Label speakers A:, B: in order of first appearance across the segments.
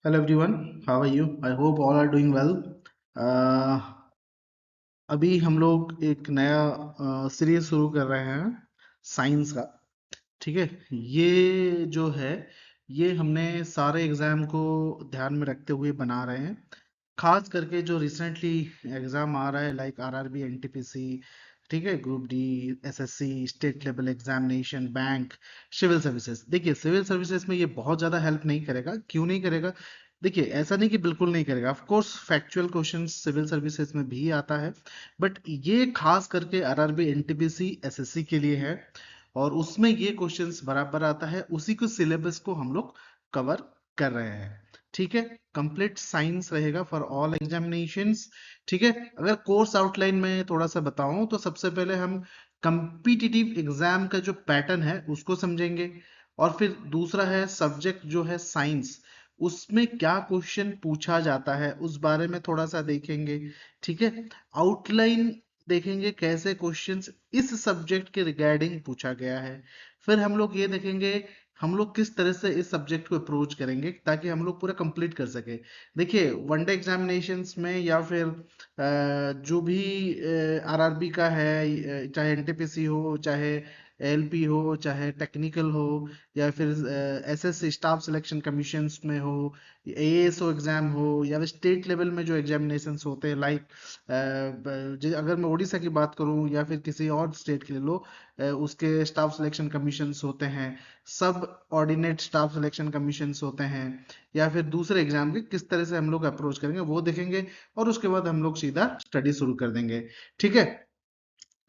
A: Hello everyone, how are you? I hope all are doing well. Uh, अभी हम लोग एक नया सीरीज शुरू कर रहे हैं साइंस का। ठीक है, ये जो है ये हमने सारे एग्जाम को ध्यान में रखते हुए बना रहे हैं। खास करके जो रिसेंटली एग्जाम आ रहा है लाइक आरआरबी, एनटीपीसी, ठीक है, group D, SSC, state level examination, bank, civil services. देखिए सिविल सर्विसेज में ये बहुत ज़्यादा हेल्प नहीं करेगा। क्यों नहीं करेगा? देखिए ऐसा नहीं कि बिल्कुल नहीं करेगा, of course factual question civil services में भी आता है, बट ये खास करके आरआरबी, एनटीपीसी, एसएससी के लिए है और उसमें ये क्वेश्चंस बराबर आता है। उसी को सिलेबस को हम लोग कवर कर रहे हैं। ठीक है, कंप्लीट साइंस रहेगा फॉर ऑल एग्जामिनेशंस। ठीक है, अगर कोर्स आउटलाइन में थोड़ा सा बताऊं तो सबसे पहले हम कंपिटिटिव एग्जाम का जो पैटर्न है उसको समझेंगे, और फिर दूसरा है सब्जेक्ट जो है साइंस, उसमें क्या क्वेश्चन पूछा जाता है उस बारे में थोड़ा सा देखेंगे। ठीक है, आउटलाइन देखेंगे कैसे क्वेश्चंस इस सब्जेक्ट के रिगार्डिंग पूछा गया है। फिर हम लोग ये देखेंगे हम लोग किस तरह से इस सब्जेक्ट को अप्रोच करेंगे ताकि हम लोग पूरा कंप्लीट कर सके। देखिए वनडे एग्जामिनेशंस में या फिर जो भी आरआरबी का है, चाहे एनटीपीसी हो, चाहे एलपी हो, चाहे टेक्निकल हो, या फिर एसएससी स्टाफ सिलेक्शन कमीशंस में हो, एएसओ एग्जाम हो, या फिर स्टेट लेवल में जो एग्जामिनेशंस होते हैं लाइक अगर मैं उड़ीसा की बात करूं या फिर किसी और स्टेट के ले लो, उसके स्टाफ सिलेक्शन कमीशंस होते हैं, सब ऑर्डिनेट स्टाफ सिलेक्शन कमीशंस होते हैं, या फिर दूसरे एग्जाम के किस तरह से हम लोग अप्रोच करेंगे वो देखेंगे, और उसके बाद हम लोग सीधा स्टडी शुरू कर देंगे। ठीक है,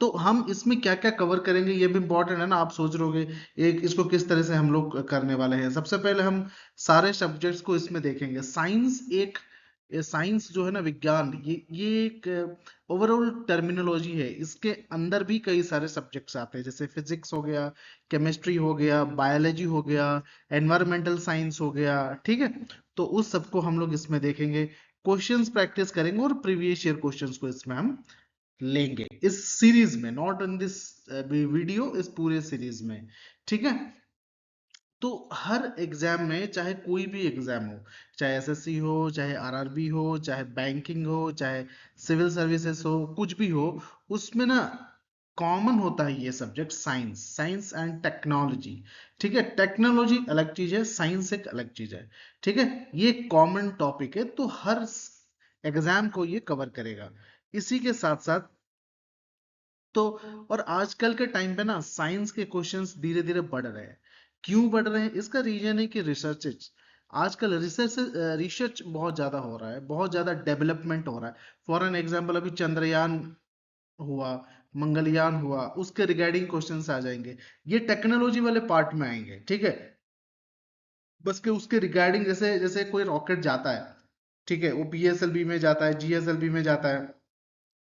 A: तो हम इसमें क्या क्या कवर करेंगे ये भी इंपॉर्टेंट है ना। आप सोच रहे होगे एक इसको किस तरह से हम लोग करने वाले हैं। सबसे पहले हम सारे सब्जेक्ट्स को इसमें देखेंगे। साइंस एक साइंस जो है ना, विज्ञान, ये एक ओवरऑल टर्मिनोलॉजी है। इसके अंदर भी कई सारे सब्जेक्ट्स आते हैं, जैसे फिजिक्स हो गया, केमिस्ट्री हो गया, बायोलॉजी हो गया, एनवायरमेंटल साइंस हो गया। ठीक है, तो उस सबको हम लोग इसमें देखेंगे, क्वेश्चंस प्रैक्टिस करेंगे और प्रीवियस ईयर क्वेश्चंस को इसमें हम लेंगे इस सीरीज में, नॉट इन दिस वीडियो, इस पूरे सीरीज में। ठीक है, तो हर एग्जाम में, चाहे कोई भी एग्जाम हो, चाहे एसएससी हो, चाहे आरआरबी हो, चाहे बैंकिंग हो, चाहे सिविल सर्विसेज हो, कुछ भी हो, उसमें ना कॉमन होता है ये subject science, science and technology. ठीक है, टेक्नोलॉजी अलग चीज है, साइंस एक अलग चीज है। ठीक है, ये कॉमन टॉपिक है तो हर एग्जाम को ये कवर करेगा। इसी के साथ साथ तो, और आजकल के टाइम पे ना साइंस के क्वेश्चंस धीरे धीरे बढ़ रहे हैं। क्यों बढ़ रहे हैं? इसका रीजन है कि रिसर्च, आजकल रिसर्च बहुत ज्यादा हो रहा है, बहुत ज्यादा डेवलपमेंट हो रहा है। फॉर एन एग्जांपल अभी चंद्रयान हुआ, मंगलयान हुआ, उसके रिगार्डिंग क्वेश्चंस आ जाएंगे। ये टेक्नोलॉजी वाले पार्ट में आएंगे। ठीक है, बस के उसके रिगार्डिंग, जैसे जैसे कोई रॉकेट जाता है, ठीक है, वो पीएसएलवी में जाता है, जीएसएलवी में जाता है,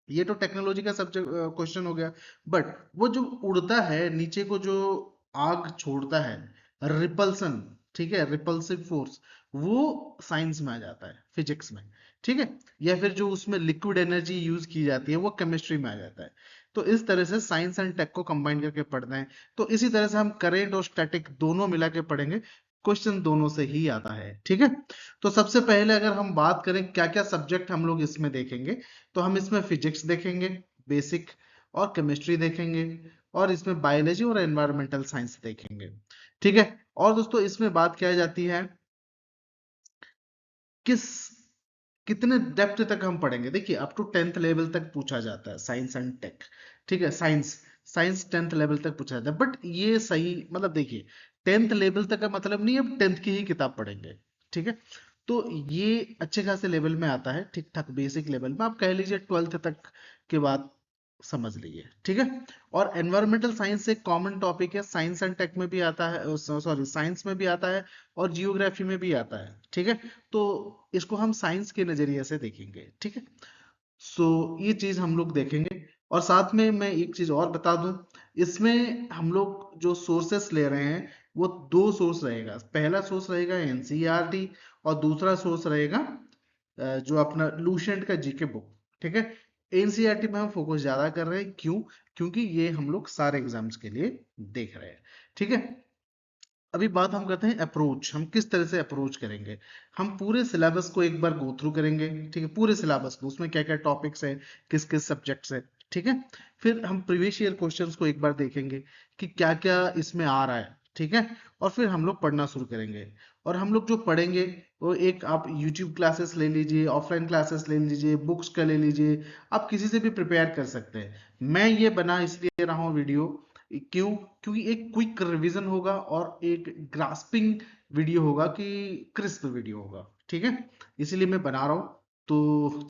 A: ये तो टेक्नोलॉजी का सब्जेक्ट क्वेश्चन हो गया। बट वो जो उड़ता है नीचे को, जो आग छोड़ता है, रिपल्सन, ठीक है, रिपल्सिव फोर्स, वो साइंस में आ जाता है, फिजिक्स में। ठीक है, या फिर जो उसमें लिक्विड एनर्जी यूज की जाती है वो केमिस्ट्री में आ जाता है। तो इस तरह से साइंस एंड टेक को कंबाइन करके पढ़ना है। तो इसी तरह से हम करेंट और स्टैटिक दोनों मिला के पढ़ेंगे, क्वेश्चन दोनों से ही आता है। ठीक है, तो सबसे पहले अगर हम बात करें क्या क्या सब्जेक्ट हम लोग इसमें देखेंगे, तो हम इसमें फिजिक्स देखेंगे, बेसिक, और केमिस्ट्री देखेंगे, और इसमें बायोलॉजी और एनवायरमेंटल साइंस देखेंगे। ठीक है, और दोस्तों इसमें बात क्या जाती है, किस कितने डेप्थ तक हम पढ़ेंगे। देखिए अप टू 10th लेवल तक पूछा जाता है साइंस एंड टेक। ठीक है, साइंस साइंस 10th लेवल तक पूछा जाता है, बट ये सही मतलब देखिए 10th लेवल तक का मतलब नहीं अब 10th की ही किताब पढ़ेंगे। ठीक है, तो ये अच्छे खासे लेवल में आता है, ठीक ठाक बेसिक लेवल में, आप कह लीजिए 12th तक के बाद समझ लीजिए। ठीक है, और एनवायरमेंटल साइंस एक कॉमन टॉपिक है, साइंस एंड टेक में भी आता है, सॉरी साइंस में भी आता है और जियोग्राफी में भी आता है। ठीक है, तो इसको हम साइंस के नजरिए से देखेंगे। ठीक है, सो ये चीज हम लोग देखेंगे। और साथ में मैं एक चीज और बता दूं, इसमें हम लोग जो सोर्सेस ले रहे हैं वो दो सोर्स रहेगा। पहला सोर्स रहेगा एनसीईआरटी और दूसरा सोर्स रहेगा जो अपना लूसेंट का जीके बुक। ठीक है, एनसीईआरटी में हम फोकस ज्यादा कर रहे हैं, क्यों? क्योंकि ये हम लोग सारे एग्जाम्स के लिए देख रहे हैं। ठीक है, अभी बात हम करते हैं अप्रोच, हम किस तरह से अप्रोच करेंगे। हम पूरे सिलेबस को एक बार गो थ्रू करेंगे, ठीक है, पूरे सिलेबस को, उसमें क्या क्या टॉपिक्स है, किस किस सब्जेक्ट्स है, ठीक है। फिर हम प्रीवियस ईयर क्वेश्चंस को एक बार देखेंगे कि क्या क्या इसमें आ रहा है, ठीक है। और फिर हम लोग पढ़ना शुरू करेंगे। और हम लोग जो पढ़ेंगे वो, एक आप यूट्यूब क्लासेस ले लीजिए, ऑफलाइन क्लासेस ले लीजिए, बुक्स का ले लीजिए, आप किसी से भी प्रिपेयर कर सकते हैं। मैं ये बना इसलिए रहा हूँ वीडियो, क्यों, क्योंकि एक क्विक रिवीजन होगा और एक ग्रास्पिंग वीडियो होगा, कि क्रिस्प वीडियो होगा, ठीक है, इसीलिए मैं बना रहा हूँ। तो